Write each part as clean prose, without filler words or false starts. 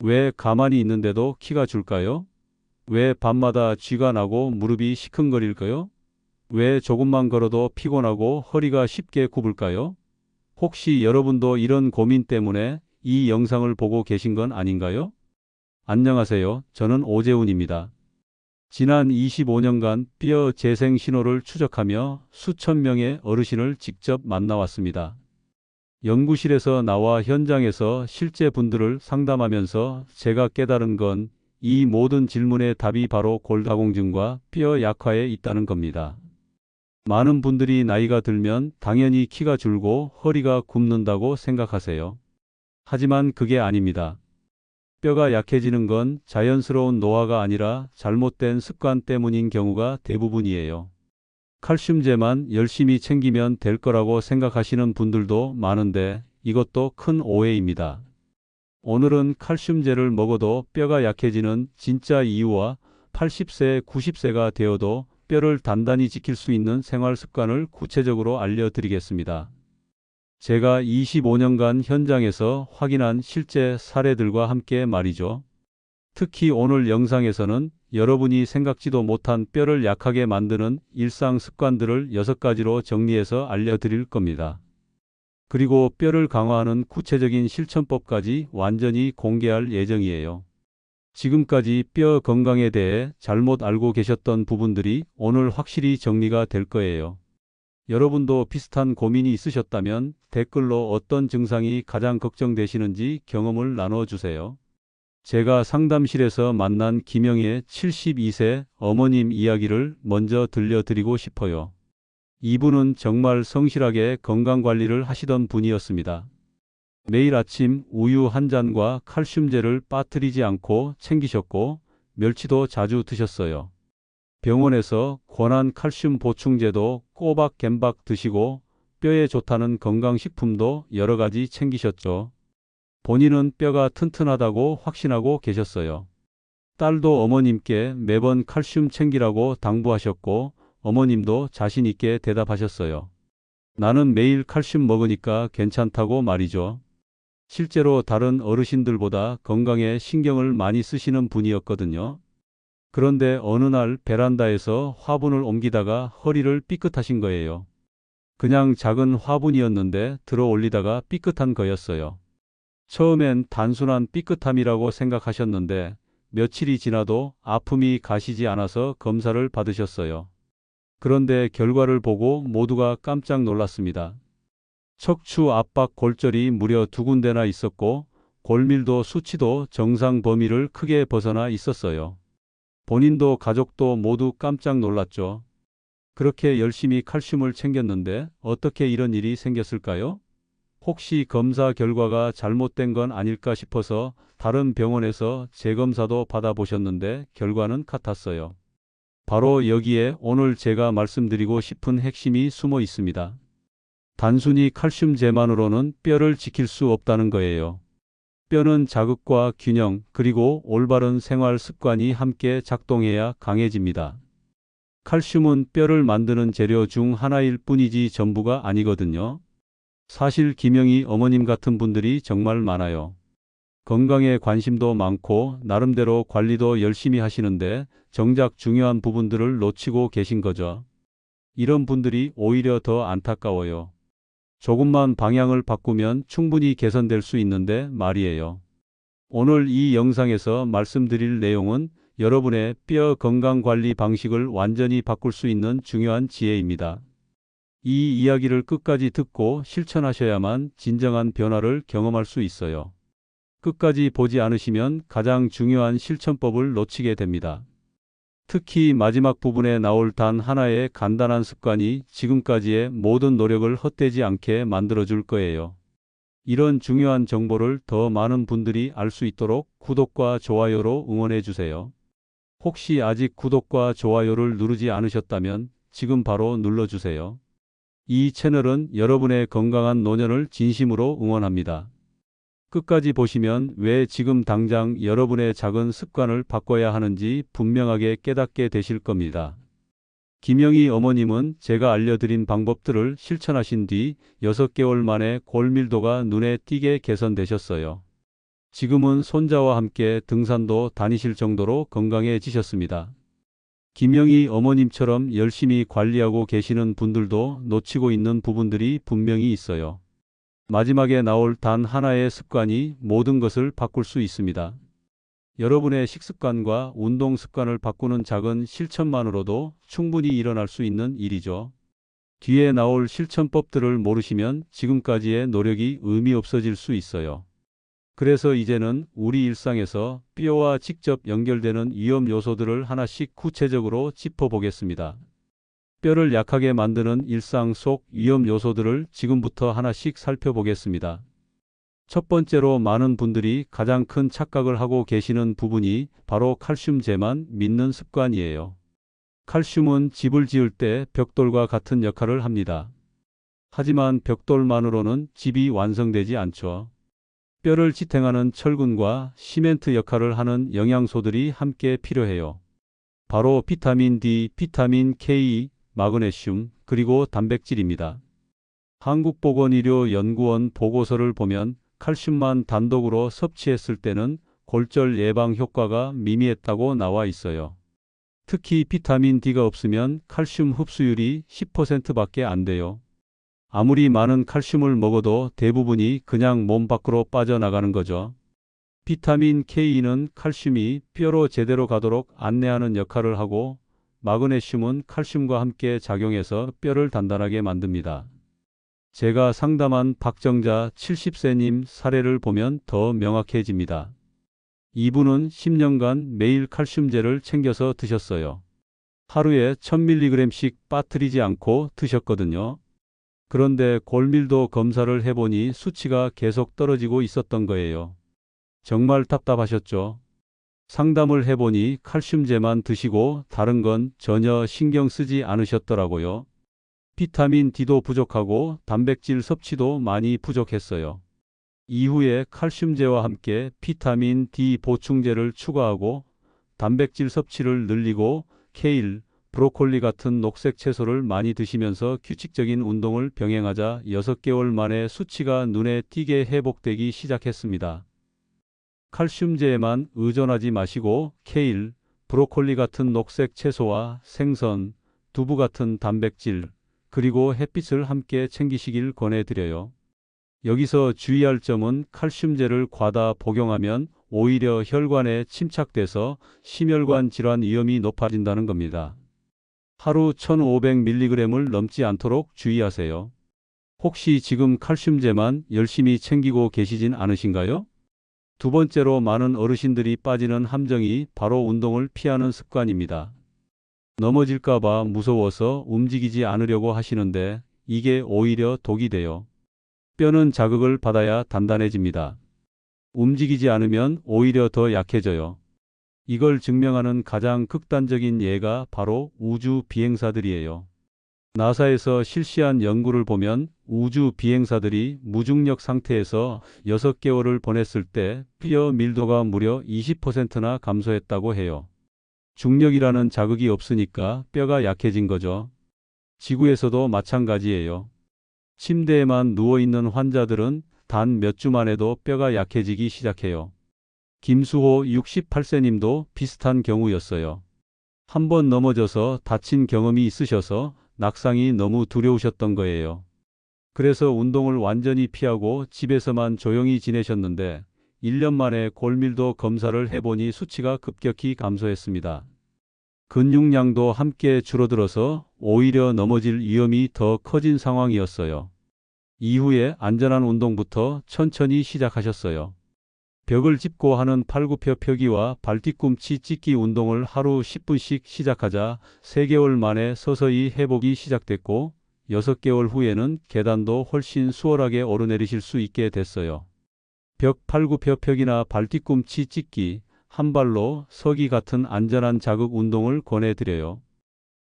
왜 가만히 있는데도 키가 줄까요? 왜 밤마다 쥐가 나고 무릎이 시큰거릴까요? 왜 조금만 걸어도 피곤하고 허리가 쉽게 굽을까요? 혹시 여러분도 이런 고민 때문에 이 영상을 보고 계신 건 아닌가요? 안녕하세요. 저는 오재훈입니다. 지난 25년간 뼈 재생 신호를 추적하며 수천 명의 어르신을 직접 만나왔습니다. 연구실에서 나와 현장에서 실제 분들을 상담하면서 제가 깨달은 건 이 모든 질문의 답이 바로 골다공증과 뼈 약화에 있다는 겁니다. 많은 분들이 나이가 들면 당연히 키가 줄고 허리가 굽는다고 생각하세요. 하지만 그게 아닙니다. 뼈가 약해지는 건 자연스러운 노화가 아니라 잘못된 습관 때문인 경우가 대부분이에요. 칼슘제만 열심히 챙기면 될 거라고 생각하시는 분들도 많은데 이것도 큰 오해입니다. 오늘은 칼슘제를 먹어도 뼈가 약해지는 진짜 이유와 80세, 90세가 되어도 뼈를 단단히 지킬 수 있는 생활 습관을 구체적으로 알려드리겠습니다. 제가 25년간 현장에서 확인한 실제 사례들과 함께 말이죠. 특히 오늘 영상에서는 여러분이 생각지도 못한 뼈를 약하게 만드는 일상 습관들을 6가지로 정리해서 알려드릴 겁니다. 그리고 뼈를 강화하는 구체적인 실천법까지 완전히 공개할 예정이에요. 지금까지 뼈 건강에 대해 잘못 알고 계셨던 부분들이 오늘 확실히 정리가 될 거예요. 여러분도 비슷한 고민이 있으셨다면 댓글로 어떤 증상이 가장 걱정되시는지 경험을 나눠주세요. 제가 상담실에서 만난 김영애 72세 어머님 이야기를 먼저 들려드리고 싶어요. 이분은 정말 성실하게 건강관리를 하시던 분이었습니다. 매일 아침 우유 한 잔과 칼슘제를 빠뜨리지 않고 챙기셨고 멸치도 자주 드셨어요. 병원에서 권한 칼슘 보충제도 꼬박 갬박 드시고 뼈에 좋다는 건강식품도 여러 가지 챙기셨죠. 본인은 뼈가 튼튼하다고 확신하고 계셨어요. 딸도 어머님께 매번 칼슘 챙기라고 당부하셨고 어머님도 자신 있게 대답하셨어요. 나는 매일 칼슘 먹으니까 괜찮다고 말이죠. 실제로 다른 어르신들보다 건강에 신경을 많이 쓰시는 분이었거든요. 그런데 어느 날 베란다에서 화분을 옮기다가 허리를 삐끗하신 거예요. 그냥 작은 화분이었는데 들어 올리다가 삐끗한 거였어요. 처음엔 단순한 삐끗함이라고 생각하셨는데 며칠이 지나도 아픔이 가시지 않아서 검사를 받으셨어요. 그런데 결과를 보고 모두가 깜짝 놀랐습니다. 척추 압박 골절이 무려 2군데나 있었고 골밀도 수치도 정상 범위를 크게 벗어나 있었어요. 본인도 가족도 모두 깜짝 놀랐죠. 그렇게 열심히 칼슘을 챙겼는데 어떻게 이런 일이 생겼을까요? 혹시 검사 결과가 잘못된 건 아닐까 싶어서 다른 병원에서 재검사도 받아보셨는데 결과는 같았어요. 바로 여기에 오늘 제가 말씀드리고 싶은 핵심이 숨어 있습니다. 단순히 칼슘제만으로는 뼈를 지킬 수 없다는 거예요. 뼈는 자극과 균형 그리고 올바른 생활 습관이 함께 작동해야 강해집니다. 칼슘은 뼈를 만드는 재료 중 하나일 뿐이지 전부가 아니거든요. 사실 김영희 어머님 같은 분들이 정말 많아요. 건강에 관심도 많고 나름대로 관리도 열심히 하시는데 정작 중요한 부분들을 놓치고 계신 거죠. 이런 분들이 오히려 더 안타까워요. 조금만 방향을 바꾸면 충분히 개선될 수 있는데 말이에요. 오늘 이 영상에서 말씀드릴 내용은 여러분의 뼈 건강 관리 방식을 완전히 바꿀 수 있는 중요한 지혜입니다. 이 이야기를 끝까지 듣고 실천하셔야만 진정한 변화를 경험할 수 있어요. 끝까지 보지 않으시면 가장 중요한 실천법을 놓치게 됩니다. 특히 마지막 부분에 나올 단 하나의 간단한 습관이 지금까지의 모든 노력을 헛되지 않게 만들어줄 거예요. 이런 중요한 정보를 더 많은 분들이 알 수 있도록 구독과 좋아요로 응원해 주세요. 혹시 아직 구독과 좋아요를 누르지 않으셨다면 지금 바로 눌러주세요. 이 채널은 여러분의 건강한 노년을 진심으로 응원합니다. 끝까지 보시면 왜 지금 당장 여러분의 작은 습관을 바꿔야 하는지 분명하게 깨닫게 되실 겁니다. 김영희 어머님은 제가 알려드린 방법들을 실천하신 뒤 6개월 만에 골밀도가 눈에 띄게 개선되셨어요. 지금은 손자와 함께 등산도 다니실 정도로 건강해지셨습니다. 김영희 어머님처럼 열심히 관리하고 계시는 분들도 놓치고 있는 부분들이 분명히 있어요. 마지막에 나올 단 하나의 습관이 모든 것을 바꿀 수 있습니다. 여러분의 식습관과 운동 습관을 바꾸는 작은 실천만으로도 충분히 일어날 수 있는 일이죠. 뒤에 나올 실천법들을 모르시면 지금까지의 노력이 의미 없어질 수 있어요. 그래서 이제는 우리 일상에서 뼈와 직접 연결되는 위험 요소들을 하나씩 구체적으로 짚어보겠습니다. 뼈를 약하게 만드는 일상 속 위험 요소들을 지금부터 하나씩 살펴보겠습니다. 첫 번째로 많은 분들이 가장 큰 착각을 하고 계시는 부분이 바로 칼슘제만 믿는 습관이에요. 칼슘은 집을 지을 때 벽돌과 같은 역할을 합니다. 하지만 벽돌만으로는 집이 완성되지 않죠. 뼈를 지탱하는 철근과 시멘트 역할을 하는 영양소들이 함께 필요해요. 바로 비타민 D, 비타민 K, 마그네슘, 그리고 단백질입니다. 한국보건의료연구원 보고서를 보면 칼슘만 단독으로 섭취했을 때는 골절 예방 효과가 미미했다고 나와 있어요. 특히 비타민 D가 없으면 칼슘 흡수율이 10%밖에 안 돼요. 아무리 많은 칼슘을 먹어도 대부분이 그냥 몸 밖으로 빠져나가는 거죠. 비타민 K는 칼슘이 뼈로 제대로 가도록 안내하는 역할을 하고, 마그네슘은 칼슘과 함께 작용해서 뼈를 단단하게 만듭니다. 제가 상담한 박정자 70세님 사례를 보면 더 명확해집니다. 이분은 10년간 매일 칼슘제를 챙겨서 드셨어요. 하루에 1000mg씩 빠뜨리지 않고 드셨거든요. 그런데 골밀도 검사를 해보니 수치가 계속 떨어지고 있었던 거예요. 정말 답답하셨죠? 상담을 해보니 칼슘제만 드시고 다른 건 전혀 신경 쓰지 않으셨더라고요. 비타민 D도 부족하고 단백질 섭취도 많이 부족했어요. 이후에 칼슘제와 함께 비타민 D 보충제를 추가하고 단백질 섭취를 늘리고 케일, 브로콜리 같은 녹색 채소를 많이 드시면서 규칙적인 운동을 병행하자 6개월 만에 수치가 눈에 띄게 회복되기 시작했습니다. 칼슘제에만 의존하지 마시고 케일, 브로콜리 같은 녹색 채소와 생선, 두부 같은 단백질, 그리고 햇빛을 함께 챙기시길 권해드려요. 여기서 주의할 점은 칼슘제를 과다 복용하면 오히려 혈관에 침착돼서 심혈관 질환 위험이 높아진다는 겁니다. 하루 1500mg을 넘지 않도록 주의하세요. 혹시 지금 칼슘제만 열심히 챙기고 계시진 않으신가요? 두 번째로 많은 어르신들이 빠지는 함정이 바로 운동을 피하는 습관입니다. 넘어질까봐 무서워서 움직이지 않으려고 하시는데 이게 오히려 독이 돼요. 뼈는 자극을 받아야 단단해집니다. 움직이지 않으면 오히려 더 약해져요. 이걸 증명하는 가장 극단적인 예가 바로 우주 비행사들이에요. 나사에서 실시한 연구를 보면 우주 비행사들이 무중력 상태에서 6개월을 보냈을 때 뼈 밀도가 무려 20%나 감소했다고 해요. 중력이라는 자극이 없으니까 뼈가 약해진 거죠. 지구에서도 마찬가지예요. 침대에만 누워있는 환자들은 단 몇 주만 해도 뼈가 약해지기 시작해요. 김수호 68세님도 비슷한 경우였어요. 한 번 넘어져서 다친 경험이 있으셔서 낙상이 너무 두려우셨던 거예요. 그래서 운동을 완전히 피하고 집에서만 조용히 지내셨는데 1년 만에 골밀도 검사를 해보니 수치가 급격히 감소했습니다. 근육량도 함께 줄어들어서 오히려 넘어질 위험이 더 커진 상황이었어요. 이후에 안전한 운동부터 천천히 시작하셨어요. 벽을 짚고 하는 팔굽혀 펴기와 발뒤꿈치 찢기 운동을 하루 10분씩 시작하자 3개월 만에 서서히 회복이 시작됐고 6개월 후에는 계단도 훨씬 수월하게 오르내리실 수 있게 됐어요. 벽 팔굽혀 펴기나 발뒤꿈치 찢기, 한 발로 서기 같은 안전한 자극 운동을 권해드려요.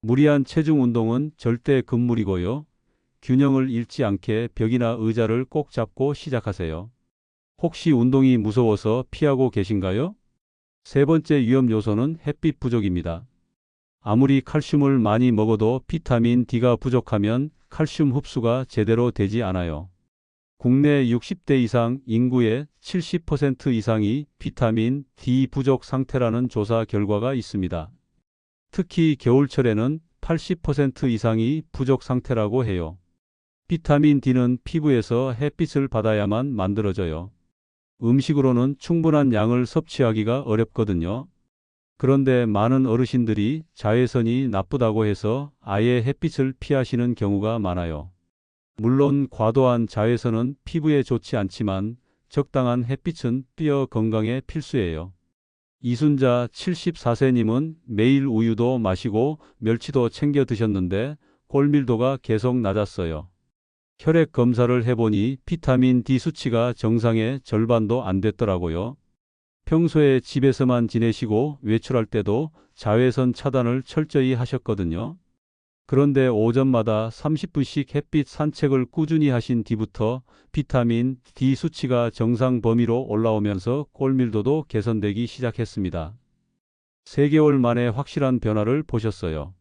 무리한 체중 운동은 절대 금물이고요. 균형을 잃지 않게 벽이나 의자를 꼭 잡고 시작하세요. 혹시 운동이 무서워서 피하고 계신가요? 세 번째 위험 요소는 햇빛 부족입니다. 아무리 칼슘을 많이 먹어도 비타민 D가 부족하면 칼슘 흡수가 제대로 되지 않아요. 국내 60대 이상 인구의 70% 이상이 비타민 D 부족 상태라는 조사 결과가 있습니다. 특히 겨울철에는 80% 이상이 부족 상태라고 해요. 비타민 D는 피부에서 햇빛을 받아야만 만들어져요. 음식으로는 충분한 양을 섭취하기가 어렵거든요. 그런데 많은 어르신들이 자외선이 나쁘다고 해서 아예 햇빛을 피하시는 경우가 많아요. 물론 과도한 자외선은 피부에 좋지 않지만 적당한 햇빛은 뼈 건강에 필수예요. 이순자 74세님은 매일 우유도 마시고 멸치도 챙겨 드셨는데 골밀도가 계속 낮았어요. 혈액 검사를 해보니 비타민 D 수치가 정상의 절반도 안 됐더라고요. 평소에 집에서만 지내시고 외출할 때도 자외선 차단을 철저히 하셨거든요. 그런데 오전마다 30분씩 햇빛 산책을 꾸준히 하신 뒤부터 비타민 D 수치가 정상 범위로 올라오면서 골밀도도 개선되기 시작했습니다. 3개월 만에 확실한 변화를 보셨어요.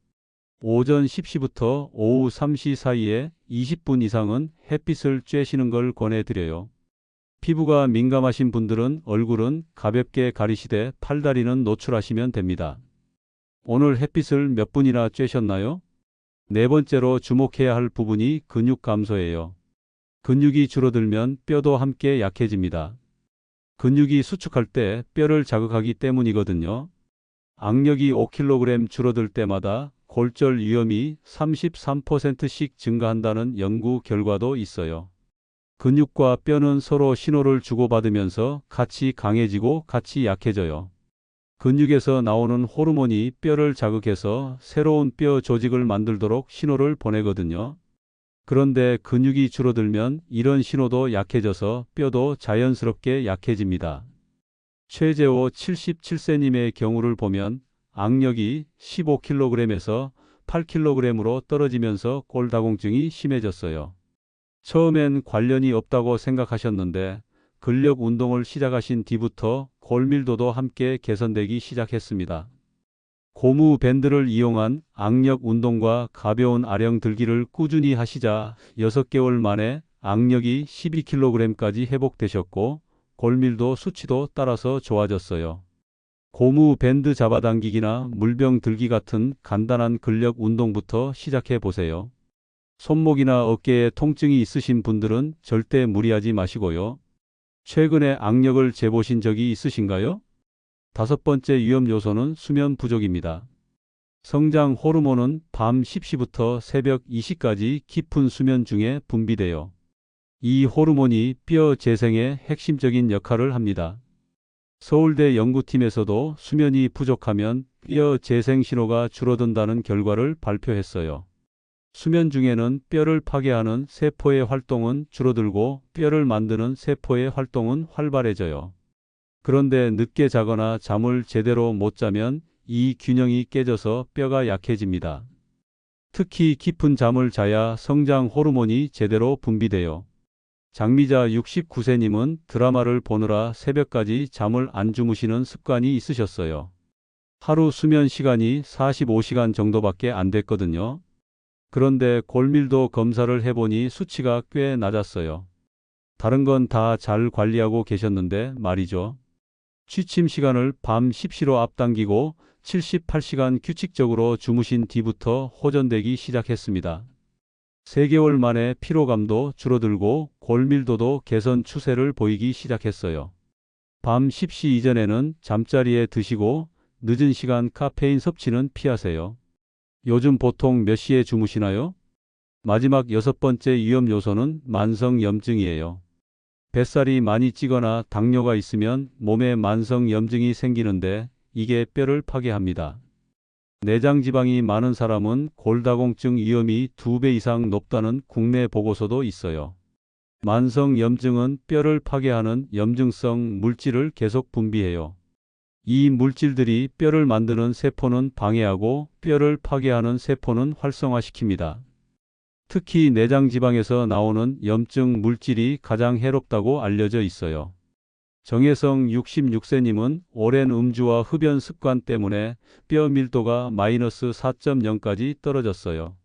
오전 10시부터 오후 3시 사이에 20분 이상은 햇빛을 쬐시는 걸 권해드려요. 피부가 민감하신 분들은 얼굴은 가볍게 가리시되 팔다리는 노출하시면 됩니다. 오늘 햇빛을 몇 분이나 쬐셨나요? 네 번째로 주목해야 할 부분이 근육 감소예요. 근육이 줄어들면 뼈도 함께 약해집니다. 근육이 수축할 때 뼈를 자극하기 때문이거든요. 악력이 5kg 줄어들 때마다 골절 위험이 33%씩 증가한다는 연구 결과도 있어요. 근육과 뼈는 서로 신호를 주고받으면서 같이 강해지고 같이 약해져요. 근육에서 나오는 호르몬이 뼈를 자극해서 새로운 뼈 조직을 만들도록 신호를 보내거든요. 그런데 근육이 줄어들면 이런 신호도 약해져서 뼈도 자연스럽게 약해집니다. 최재호 77세님의 경우를 보면 악력이 15kg에서 8kg으로 떨어지면서 골다공증이 심해졌어요. 처음엔 관련이 없다고 생각하셨는데 근력 운동을 시작하신 뒤부터 골밀도도 함께 개선되기 시작했습니다. 고무 밴드를 이용한 악력 운동과 가벼운 아령 들기를 꾸준히 하시자 6개월 만에 악력이 12kg까지 회복되셨고 골밀도 수치도 따라서 좋아졌어요. 고무 밴드 잡아당기기나 물병 들기 같은 간단한 근력 운동부터 시작해 보세요. 손목이나 어깨에 통증이 있으신 분들은 절대 무리하지 마시고요. 최근에 악력을 재보신 적이 있으신가요? 5번째 위험 요소는 수면 부족입니다. 성장 호르몬은 밤 10시부터 새벽 2시까지 깊은 수면 중에 분비돼요. 이 호르몬이 뼈 재생에 핵심적인 역할을 합니다. 서울대 연구팀에서도 수면이 부족하면 뼈 재생 신호가 줄어든다는 결과를 발표했어요. 수면 중에는 뼈를 파괴하는 세포의 활동은 줄어들고 뼈를 만드는 세포의 활동은 활발해져요. 그런데 늦게 자거나 잠을 제대로 못 자면 이 균형이 깨져서 뼈가 약해집니다. 특히 깊은 잠을 자야 성장 호르몬이 제대로 분비돼요. 장미자 69세님은 드라마를 보느라 새벽까지 잠을 안 주무시는 습관이 있으셨어요. 하루 수면 시간이 45시간 정도밖에 안 됐거든요. 그런데 골밀도 검사를 해보니 수치가 꽤 낮았어요. 다른 건 다 잘 관리하고 계셨는데 말이죠. 취침 시간을 밤 10시로 앞당기고 78시간 규칙적으로 주무신 뒤부터 호전되기 시작했습니다. 3개월 만에 피로감도 줄어들고 골밀도도 개선 추세를 보이기 시작했어요. 밤 10시 이전에는 잠자리에 드시고 늦은 시간 카페인 섭취는 피하세요. 요즘 보통 몇 시에 주무시나요? 마지막 6번째 위험 요소는 만성염증이에요. 뱃살이 많이 찌거나 당뇨가 있으면 몸에 만성염증이 생기는데 이게 뼈를 파괴합니다. 내장 지방이 많은 사람은 골다공증 위험이 2배 이상 높다는 국내 보고서도 있어요. 만성염증은 뼈를 파괴하는 염증성 물질을 계속 분비해요. 이 물질들이 뼈를 만드는 세포는 방해하고 뼈를 파괴하는 세포는 활성화시킵니다. 특히 내장 지방에서 나오는 염증 물질이 가장 해롭다고 알려져 있어요. 정혜성 66세님은 오랜 음주와 흡연 습관 때문에 뼈 밀도가 -4.0까지 떨어졌어요.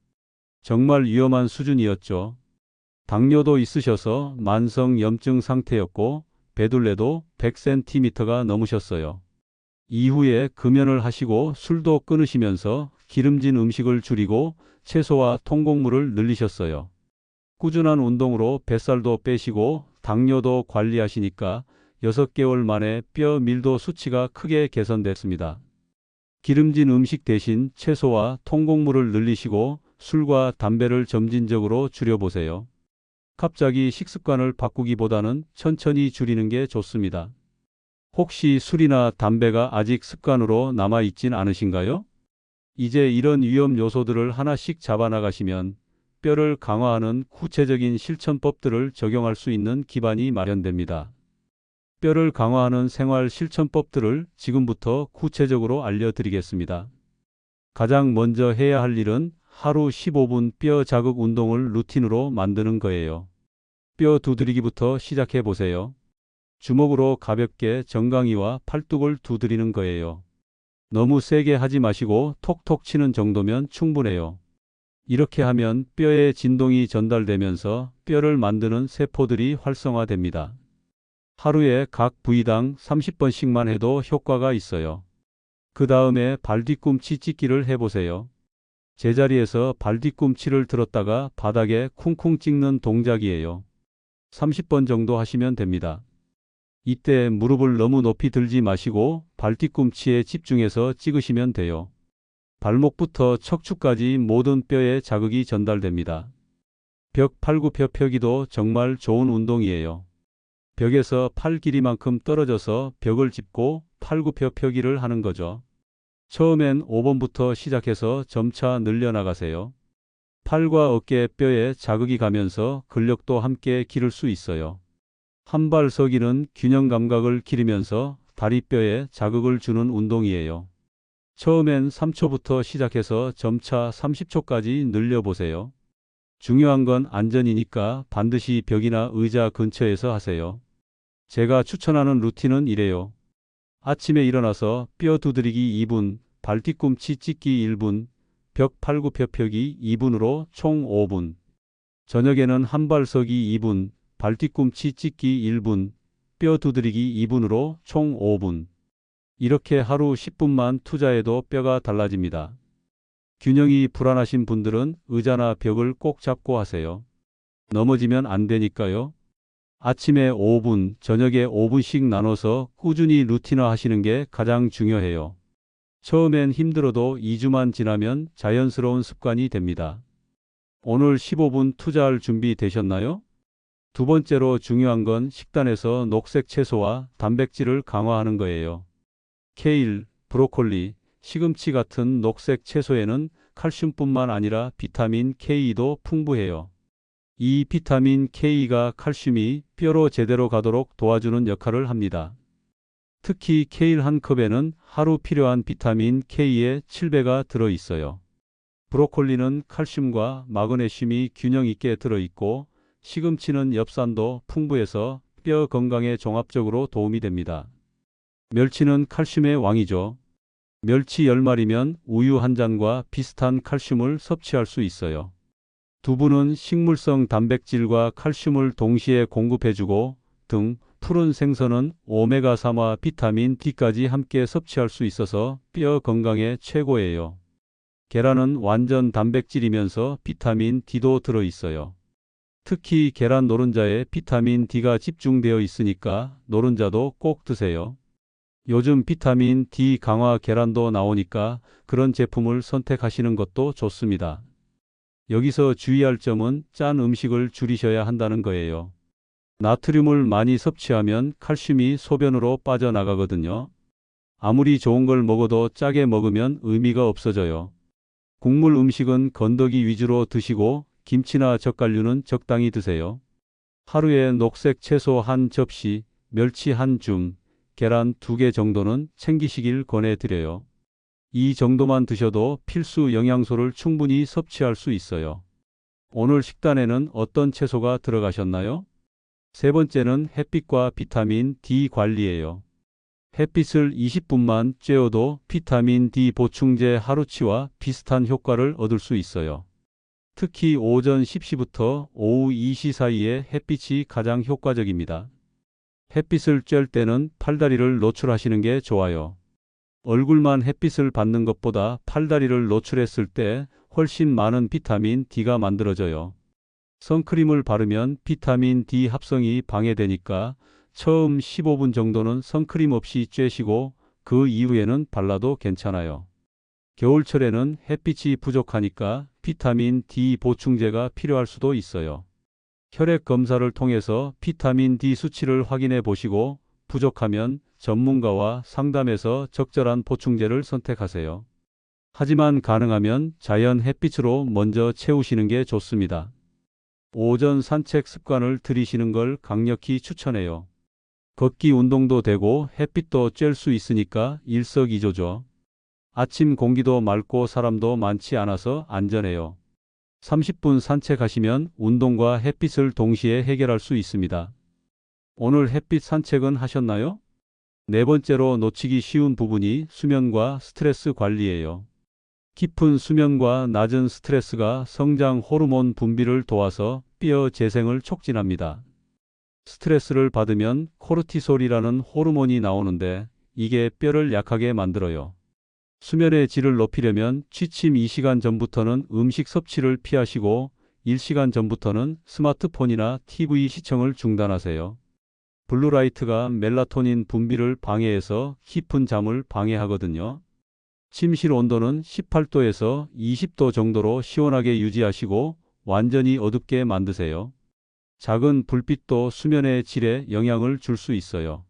정말 위험한 수준이었죠. 당뇨도 있으셔서 만성 염증 상태였고 배둘레도 100cm가 넘으셨어요. 이후에 금연을 하시고 술도 끊으시면서 기름진 음식을 줄이고 채소와 통곡물을 늘리셨어요. 꾸준한 운동으로 뱃살도 빼시고 당뇨도 관리하시니까 6개월 만에 뼈 밀도 수치가 크게 개선됐습니다. 기름진 음식 대신 채소와 통곡물을 늘리시고 술과 담배를 점진적으로 줄여보세요. 갑자기 식습관을 바꾸기보다는 천천히 줄이는 게 좋습니다. 혹시 술이나 담배가 아직 습관으로 남아있진 않으신가요? 이제 이런 위험 요소들을 하나씩 잡아나가시면 뼈를 강화하는 구체적인 실천법들을 적용할 수 있는 기반이 마련됩니다. 뼈를 강화하는 생활 실천법들을 지금부터 구체적으로 알려드리겠습니다. 가장 먼저 해야 할 일은 하루 15분 뼈 자극 운동을 루틴으로 만드는 거예요. 뼈 두드리기부터 시작해 보세요. 주먹으로 가볍게 정강이와 팔뚝을 두드리는 거예요. 너무 세게 하지 마시고 톡톡 치는 정도면 충분해요. 이렇게 하면 뼈에 진동이 전달되면서 뼈를 만드는 세포들이 활성화됩니다. 하루에 각 부위당 30번씩만 해도 효과가 있어요. 그 다음에 발뒤꿈치 찍기를 해보세요. 제자리에서 발뒤꿈치를 들었다가 바닥에 쿵쿵 찍는 동작이에요. 30번 정도 하시면 됩니다. 이때 무릎을 너무 높이 들지 마시고 발뒤꿈치에 집중해서 찍으시면 돼요. 발목부터 척추까지 모든 뼈에 자극이 전달됩니다. 벽 팔굽혀 펴기도 정말 좋은 운동이에요. 벽에서 팔 길이만큼 떨어져서 벽을 짚고 팔굽혀 펴기를 하는 거죠. 처음엔 5번부터 시작해서 점차 늘려나가세요. 팔과 어깨 뼈에 자극이 가면서 근력도 함께 기를 수 있어요. 한 발 서기는 균형 감각을 기르면서 다리뼈에 자극을 주는 운동이에요. 처음엔 3초부터 시작해서 점차 30초까지 늘려보세요. 중요한 건 안전이니까 반드시 벽이나 의자 근처에서 하세요. 제가 추천하는 루틴은 이래요. 아침에 일어나서 뼈 두드리기 2분, 발뒤꿈치 찍기 1분, 벽 팔굽혀 펴기 2분으로 총 5분. 저녁에는 한 발 서기 2분, 발뒤꿈치 찍기 1분, 뼈 두드리기 2분으로 총 5분. 이렇게 하루 10분만 투자해도 뼈가 달라집니다. 균형이 불안하신 분들은 의자나 벽을 꼭 잡고 하세요. 넘어지면 안 되니까요. 아침에 5분, 저녁에 5분씩 나눠서 꾸준히 루틴화 하시는 게 가장 중요해요. 처음엔 힘들어도 2주만 지나면 자연스러운 습관이 됩니다. 오늘 15분 투자할 준비 되셨나요? 두 번째로 중요한 건 식단에서 녹색 채소와 단백질을 강화하는 거예요. 케일, 브로콜리, 시금치 같은 녹색 채소에는 칼슘뿐만 아니라 비타민 K도 풍부해요. 이 비타민 K가 칼슘이 뼈로 제대로 가도록 도와주는 역할을 합니다. 특히 케일 한 컵에는 하루 필요한 비타민 K의 7배가 들어있어요. 브로콜리는 칼슘과 마그네슘이 균형 있게 들어있고 시금치는 엽산도 풍부해서 뼈 건강에 종합적으로 도움이 됩니다. 멸치는 칼슘의 왕이죠. 멸치 10마리면 우유 한 잔과 비슷한 칼슘을 섭취할 수 있어요. 두부는 식물성 단백질과 칼슘을 동시에 공급해주고 등 푸른 생선은 오메가3와 비타민 D까지 함께 섭취할 수 있어서 뼈 건강에 최고예요. 계란은 완전 단백질이면서 비타민 D도 들어있어요. 특히 계란 노른자에 비타민 D가 집중되어 있으니까 노른자도 꼭 드세요. 요즘 비타민 D 강화 계란도 나오니까 그런 제품을 선택하시는 것도 좋습니다. 여기서 주의할 점은 짠 음식을 줄이셔야 한다는 거예요. 나트륨을 많이 섭취하면 칼슘이 소변으로 빠져나가거든요. 아무리 좋은 걸 먹어도 짜게 먹으면 의미가 없어져요. 국물 음식은 건더기 위주로 드시고 김치나 젓갈류는 적당히 드세요. 하루에 녹색 채소 한 접시, 멸치 한 줌, 계란 2개 정도는 챙기시길 권해드려요. 이 정도만 드셔도 필수 영양소를 충분히 섭취할 수 있어요. 오늘 식단에는 어떤 채소가 들어가셨나요? 세 번째는 햇빛과 비타민 D 관리예요. 햇빛을 20분만 쬐어도 비타민 D 보충제 하루치와 비슷한 효과를 얻을 수 있어요. 특히 오전 10시부터 오후 2시 사이에 햇빛이 가장 효과적입니다. 햇빛을 쬐을 때는 팔다리를 노출하시는 게 좋아요. 얼굴만 햇빛을 받는 것보다 팔다리를 노출했을 때 훨씬 많은 비타민 D가 만들어져요. 선크림을 바르면 비타민 D 합성이 방해되니까 처음 15분 정도는 선크림 없이 쬐시고 그 이후에는 발라도 괜찮아요. 겨울철에는 햇빛이 부족하니까 비타민 D 보충제가 필요할 수도 있어요. 혈액 검사를 통해서 비타민 D 수치를 확인해 보시고 부족하면 전문가와 상담해서 적절한 보충제를 선택하세요. 하지만 가능하면 자연 햇빛으로 먼저 채우시는 게 좋습니다. 오전 산책 습관을 들이시는 걸 강력히 추천해요. 걷기 운동도 되고 햇빛도 쬐을 수 있으니까 일석이조죠. 아침 공기도 맑고 사람도 많지 않아서 안전해요. 30분 산책하시면 운동과 햇빛을 동시에 해결할 수 있습니다. 오늘 햇빛 산책은 하셨나요? 네 번째로 놓치기 쉬운 부분이 수면과 스트레스 관리예요. 깊은 수면과 낮은 스트레스가 성장 호르몬 분비를 도와서 뼈 재생을 촉진합니다. 스트레스를 받으면 코르티솔이라는 호르몬이 나오는데 이게 뼈를 약하게 만들어요. 수면의 질을 높이려면 취침 2시간 전부터는 음식 섭취를 피하시고 1시간 전부터는 스마트폰이나 TV 시청을 중단하세요. 블루라이트가 멜라토닌 분비를 방해해서 깊은 잠을 방해하거든요. 침실 온도는 18도에서 20도 정도로 시원하게 유지하시고 완전히 어둡게 만드세요. 작은 불빛도 수면의 질에 영향을 줄 수 있어요.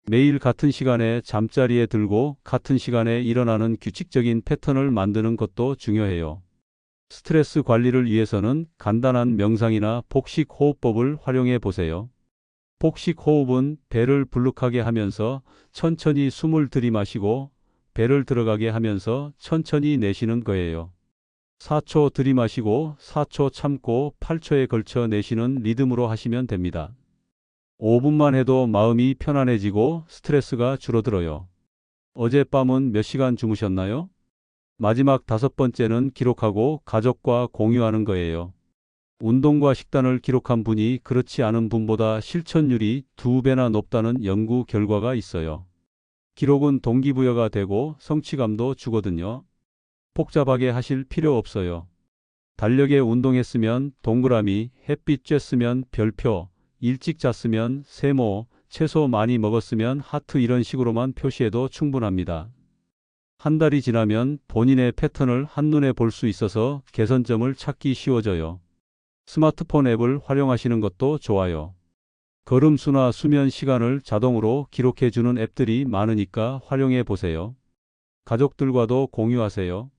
매일 같은 시간에 잠자리에 들고 같은 시간에 일어나는 규칙적인 패턴을 만드는 것도 중요해요. 스트레스 관리를 위해서는 간단한 명상이나 복식 호흡법을 활용해 보세요. 복식 호흡은 배를 불룩하게 하면서 천천히 숨을 들이마시고 배를 들어가게 하면서 천천히 내쉬는 거예요. 4초 들이마시고 4초 참고 8초에 걸쳐 내쉬는 리듬으로 하시면 됩니다. 5분만 해도 마음이 편안해지고 스트레스가 줄어들어요. 어젯밤은 몇 시간 주무셨나요? 마지막 5번째는 기록하고 가족과 공유하는 거예요. 운동과 식단을 기록한 분이 그렇지 않은 분보다 실천율이 2배나 높다는 연구 결과가 있어요. 기록은 동기부여가 되고 성취감도 주거든요. 복잡하게 하실 필요 없어요. 달력에 운동했으면 동그라미, 햇빛 쬐으면 별표, 일찍 잤으면 세모, 채소 많이 먹었으면 하트 이런 식으로만 표시해도 충분합니다. 한 달이 지나면 본인의 패턴을 한눈에 볼 수 있어서 개선점을 찾기 쉬워져요. 스마트폰 앱을 활용하시는 것도 좋아요. 걸음수나 수면 시간을 자동으로 기록해주는 앱들이 많으니까 활용해 보세요. 가족들과도 공유하세요.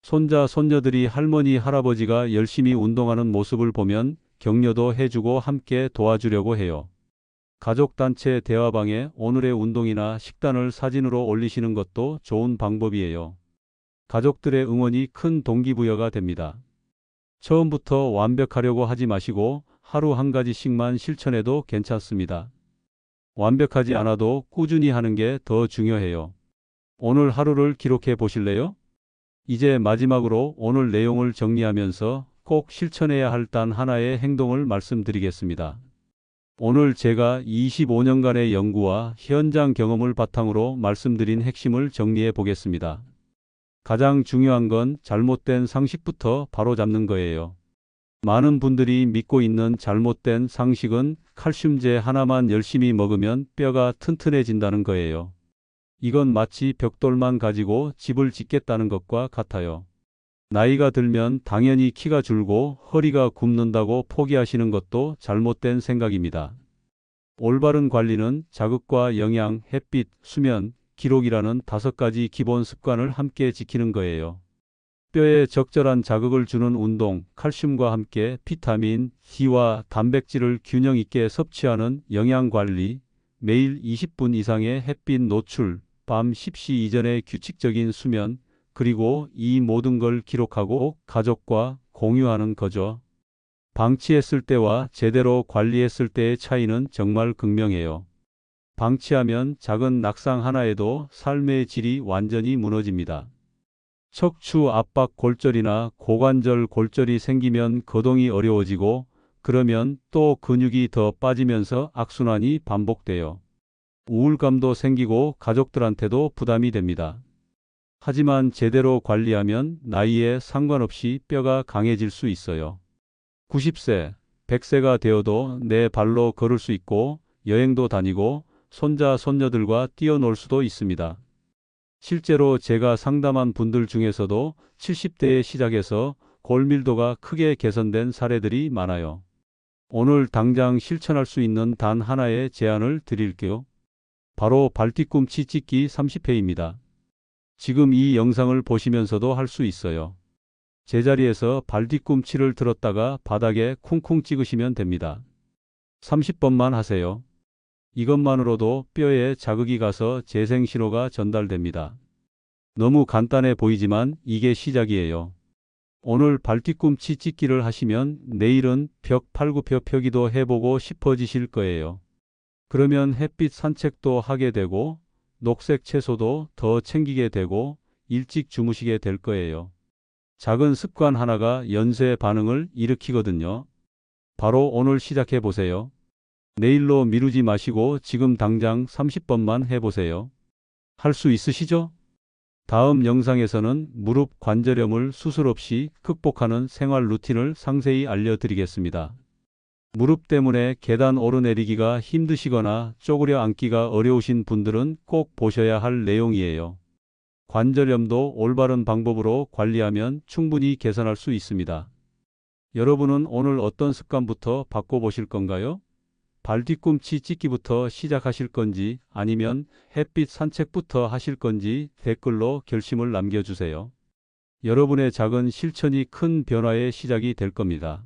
손자, 손녀들이 할머니, 할아버지가 열심히 운동하는 모습을 보면 격려도 해주고 함께 도와주려고 해요. 가족단체 대화방에 오늘의 운동이나 식단을 사진으로 올리시는 것도 좋은 방법이에요. 가족들의 응원이 큰 동기부여가 됩니다. 처음부터 완벽하려고 하지 마시고 하루 한 가지씩만 실천해도 괜찮습니다. 완벽하지 않아도 꾸준히 하는 게 더 중요해요. 오늘 하루를 기록해 보실래요? 이제 마지막으로 오늘 내용을 정리하면서 꼭 실천해야 할 단 하나의 행동을 말씀드리겠습니다. 오늘 제가 25년간의 연구와 현장 경험을 바탕으로 말씀드린 핵심을 정리해 보겠습니다. 가장 중요한 건 잘못된 상식부터 바로잡는 거예요. 많은 분들이 믿고 있는 잘못된 상식은 칼슘제 하나만 열심히 먹으면 뼈가 튼튼해진다는 거예요. 이건 마치 벽돌만 가지고 집을 짓겠다는 것과 같아요. 나이가 들면 당연히 키가 줄고 허리가 굽는다고 포기하시는 것도 잘못된 생각입니다. 올바른 관리는 자극과 영양, 햇빛, 수면, 기록이라는 5가지 기본 습관을 함께 지키는 거예요. 뼈에 적절한 자극을 주는 운동, 칼슘과 함께 비타민, D와 단백질을 균형 있게 섭취하는 영양 관리, 매일 20분 이상의 햇빛 노출, 밤 10시 이전의 규칙적인 수면, 그리고 이 모든 걸 기록하고 가족과 공유하는 거죠. 방치했을 때와 제대로 관리했을 때의 차이는 정말 극명해요. 방치하면 작은 낙상 하나에도 삶의 질이 완전히 무너집니다. 척추 압박 골절이나 고관절 골절이 생기면 거동이 어려워지고 그러면 또 근육이 더 빠지면서 악순환이 반복돼요. 우울감도 생기고 가족들한테도 부담이 됩니다. 하지만 제대로 관리하면 나이에 상관없이 뼈가 강해질 수 있어요. 90세, 100세가 되어도 내 발로 걸을 수 있고 여행도 다니고 손자, 손녀들과 뛰어놀 수도 있습니다. 실제로 제가 상담한 분들 중에서도 70대에 시작해서 골밀도가 크게 개선된 사례들이 많아요. 오늘 당장 실천할 수 있는 단 하나의 제안을 드릴게요. 바로 발뒤꿈치 찍기 30회입니다. 지금 이 영상을 보시면서도 할 수 있어요. 제자리에서 발뒤꿈치를 들었다가 바닥에 쿵쿵 찍으시면 됩니다. 30번만 하세요. 이것만으로도 뼈에 자극이 가서 재생신호가 전달됩니다. 너무 간단해 보이지만 이게 시작이에요. 오늘 발뒤꿈치 찍기를 하시면 내일은 벽 팔굽혀 펴기도 해보고 싶어지실 거예요. 그러면 햇빛 산책도 하게 되고 녹색 채소도 더 챙기게 되고 일찍 주무시게 될 거예요. 작은 습관 하나가 연쇄 반응을 일으키거든요. 바로 오늘 시작해 보세요. 내일로 미루지 마시고 지금 당장 30번만 해보세요. 할 수 있으시죠? 다음 영상에서는 무릎 관절염을 수술 없이 극복하는 생활 루틴을 상세히 알려드리겠습니다. 무릎 때문에 계단 오르내리기가 힘드시거나 쪼그려 앉기가 어려우신 분들은 꼭 보셔야 할 내용이에요. 관절염도 올바른 방법으로 관리하면 충분히 개선할 수 있습니다. 여러분은 오늘 어떤 습관부터 바꿔보실 건가요? 발뒤꿈치 찍기부터 시작하실 건지 아니면 햇빛 산책부터 하실 건지 댓글로 결심을 남겨주세요. 여러분의 작은 실천이 큰 변화의 시작이 될 겁니다.